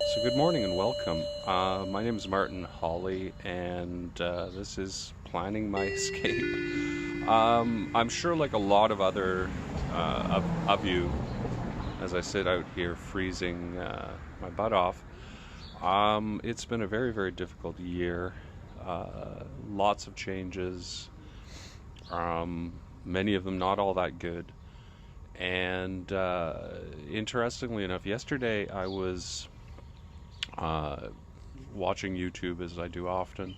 So good morning and welcome. My name is Martin Hawley, and this is Planning My Escape. I'm sure, like a lot of other of you, as I sit out here freezing my butt off, it's been a very, very difficult year. Lots of changes, many of them not all that good. And interestingly enough, yesterday I was uh, watching YouTube as I do often.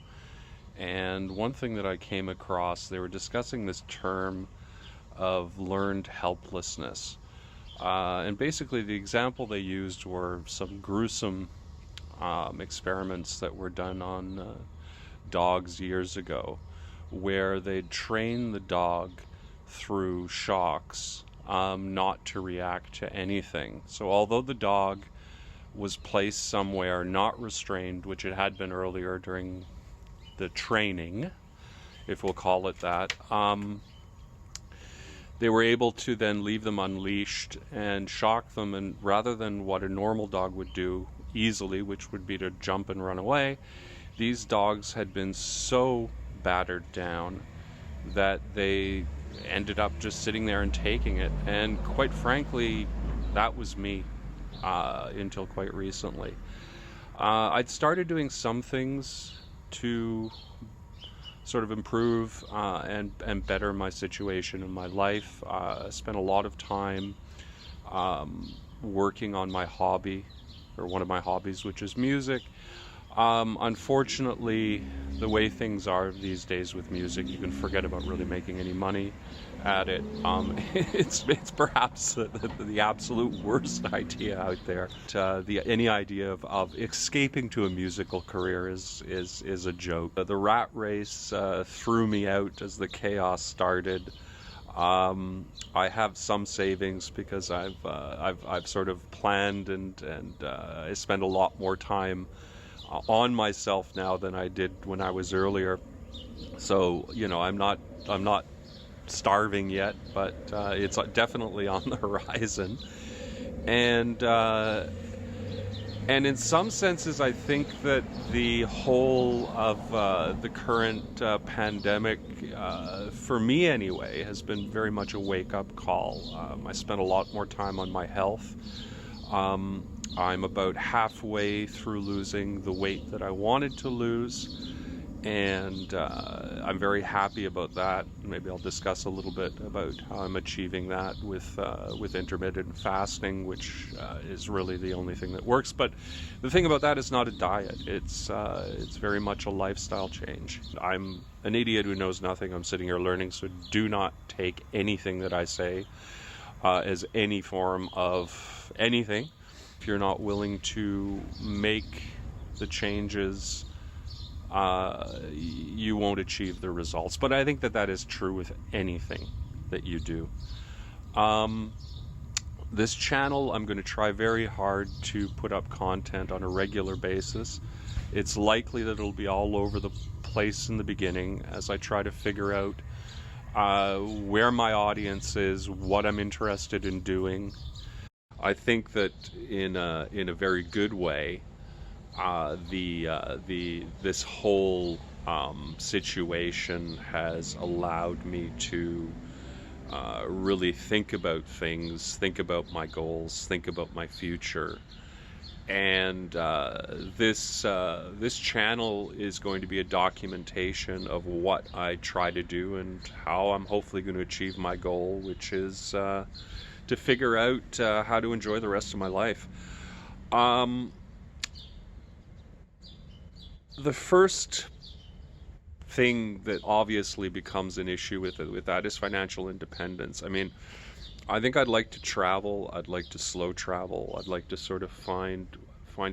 And one thing that I came across, they were discussing this term of learned helplessness. And basically, the example they used were some gruesome experiments that were done on dogs years ago, where they'd train the dog through shocks not to react to anything. So, although the dog was placed somewhere not restrained, which it had been earlier during the training, if we'll call it that, they were able to then leave them unleashed and shock them. And rather than what a normal dog would do easily, which would be to jump and run away, these dogs had been so battered down that they ended up just sitting there and taking it. And quite frankly, that was me until quite recently. I'd started doing some things to sort of improve and better my situation in my life. I spent a lot of time working on my hobby, or one of my hobbies, which is music. Unfortunately, the way things are these days with music, you can forget about really making any money at it. It's perhaps the absolute worst idea out there. Any idea of escaping to a musical career is a joke. The rat race threw me out as the chaos started. I have some savings because I've sort of planned and I spend a lot more time on myself now than I did when I was earlier. So I'm not starving yet, but it's definitely on the horizon. And and in some senses, I think that the whole of the current pandemic, for me anyway, has been very much a wake-up call. I spent a lot more time on my health. I'm about halfway through losing the weight that I wanted to lose, and I'm very happy about that. Maybe I'll discuss a little bit about how I'm achieving that with intermittent fasting, which is really the only thing that works. But the thing about that is not a diet. It's very much a lifestyle change. I'm an idiot who knows nothing. I'm sitting here learning, so do not take anything that I say as any form of anything. If you're not willing to make the changes, you won't achieve the results. But I think that that is true with anything that you do. Um, this channel, I'm going to try very hard to put up content on a regular basis. It's likely that it'll be all over the place in the beginning as I try to figure out where my audience is, what I'm interested in doing. I think that in a very good way, the this whole situation has allowed me to really think about things, think about my goals, think about my future. And this channel is going to be a documentation of what I try to do and how I'm hopefully going to achieve my goal, which is to figure out how to enjoy the rest of my life. Um, the first thing that obviously becomes an issue with that is financial independence. I mean, I think I'd like to travel. I'd like to slow travel. I'd like to sort of find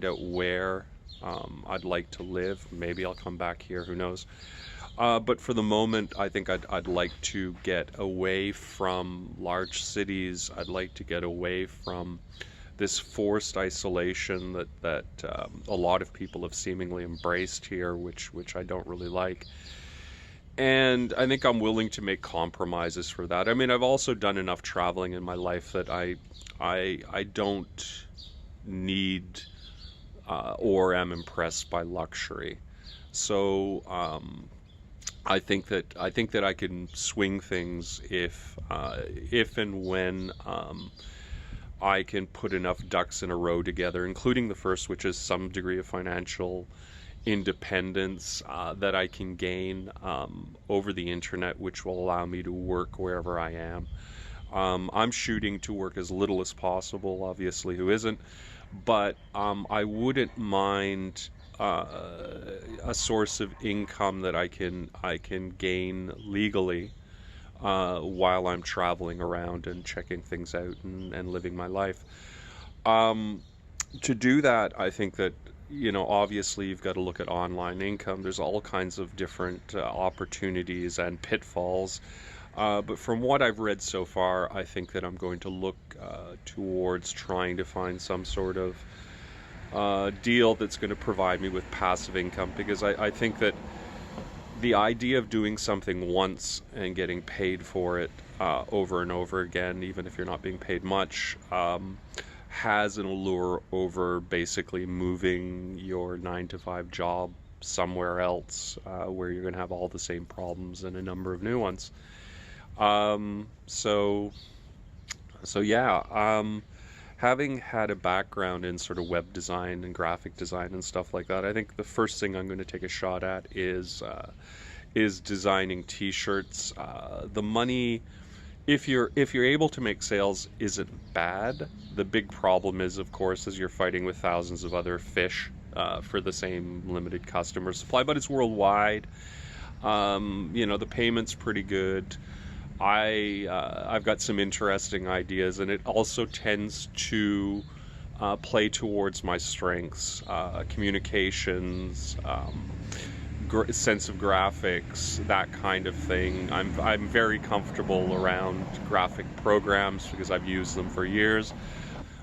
out where I'd like to live. Maybe I'll come back here. Who knows? But for the moment, I think I'd like to get away from large cities. I'd like to get away from this forced isolation that a lot of people have seemingly embraced here, which I don't really like. And I think I'm willing to make compromises for that. I mean, I've also done enough traveling in my life that I don't need or am impressed by luxury. So I think that I can swing things if and when I can put enough ducks in a row together, including the first, which is some degree of financial independence that I can gain over the internet, which will allow me to work wherever I am. I'm shooting to work as little as possible, obviously, who isn't? But I wouldn't mind a source of income that I can gain legally while I'm traveling around and checking things out and living my life. Um, to do that, I think that, obviously you've got to look at online income. There's all kinds of different opportunities and pitfalls. But from what I've read so far, I think that I'm going to look towards trying to find some sort of deal that's going to provide me with passive income, because I think that the idea of doing something once and getting paid for it over and over again, even if you're not being paid much, has an allure over basically moving your 9 to 5 job somewhere else where you're going to have all the same problems and a number of new ones. Um, so, so yeah, having had a background in sort of web design and graphic design and stuff like that, I think the first thing I'm going to take a shot at is designing T-shirts. The money, if you're able to make sales, isn't bad. The big problem is, of course, is you're fighting with thousands of other fish for the same limited customer supply, but it's worldwide. The payment's pretty good. I've got some interesting ideas, and it also tends to play towards my strengths, communications, sense of graphics, that kind of thing. I'm very comfortable around graphic programs because I've used them for years,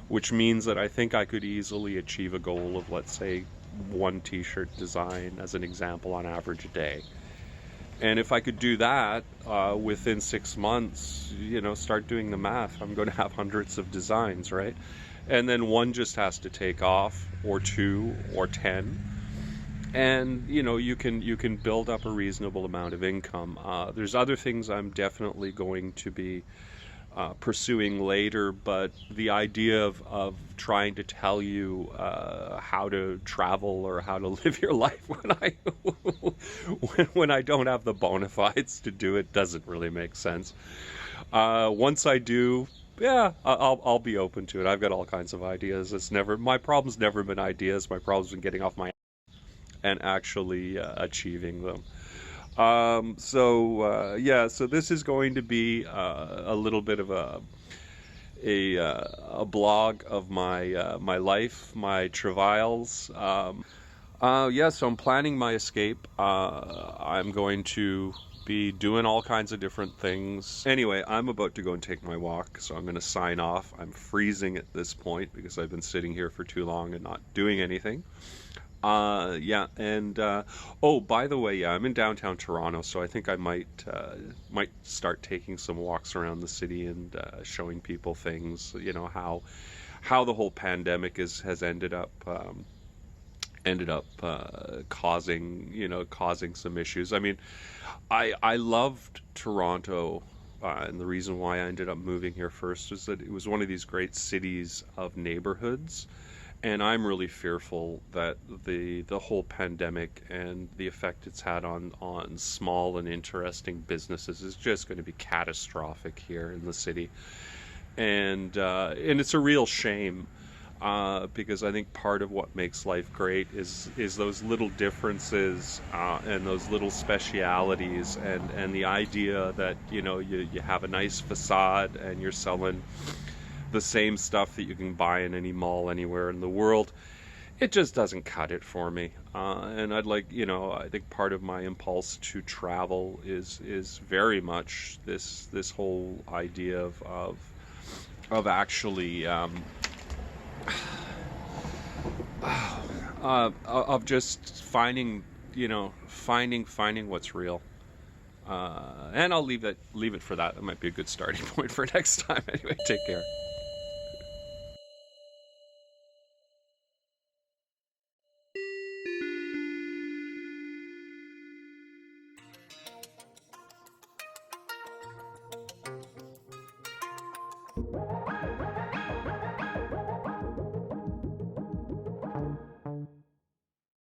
which means that I think I could easily achieve a goal of, let's say, one t-shirt design as an example on average a day. And if I could do that within 6 months, start doing the math, I'm going to have hundreds of designs, right? And then one just has to take off, or two, or 10. And you can build up a reasonable amount of income. There's other things I'm definitely going to be pursuing later, but the idea of trying to tell you how to travel or how to live your life when when I don't have the bona fides to do it doesn't really make sense. Once I do, yeah, I'll be open to it. I've got all kinds of ideas. It's never my problem's never been ideas. My problem's been getting off my and actually achieving them. Yeah, so this is going to be a little bit of a blog of my life, my travails. Yeah, so I'm planning my escape. I'm going to be doing all kinds of different things. Anyway, I'm about to go and take my walk, so I'm going to sign off. I'm freezing at this point because I've been sitting here for too long and not doing anything. Yeah, and oh, by the way, yeah, I'm in downtown Toronto, so I think I might start taking some walks around the city and showing people things. How the whole pandemic has ended up causing some issues. I mean, I loved Toronto. And the reason why I ended up moving here first was that it was one of these great cities of neighborhoods, and I'm really fearful that the whole pandemic and the effect it's had on small and interesting businesses is just going to be catastrophic here in the city. And it's a real shame because I think part of what makes life great is those little differences and those little specialities, and the idea that you have a nice facade and you're selling the same stuff that you can buy in any mall anywhere in the world. It just doesn't cut it for me. And I think part of my impulse to travel is very much this whole idea of actually of just finding what's real. And I'll leave it for that. That might be a good starting point for next time. Anyway, take care.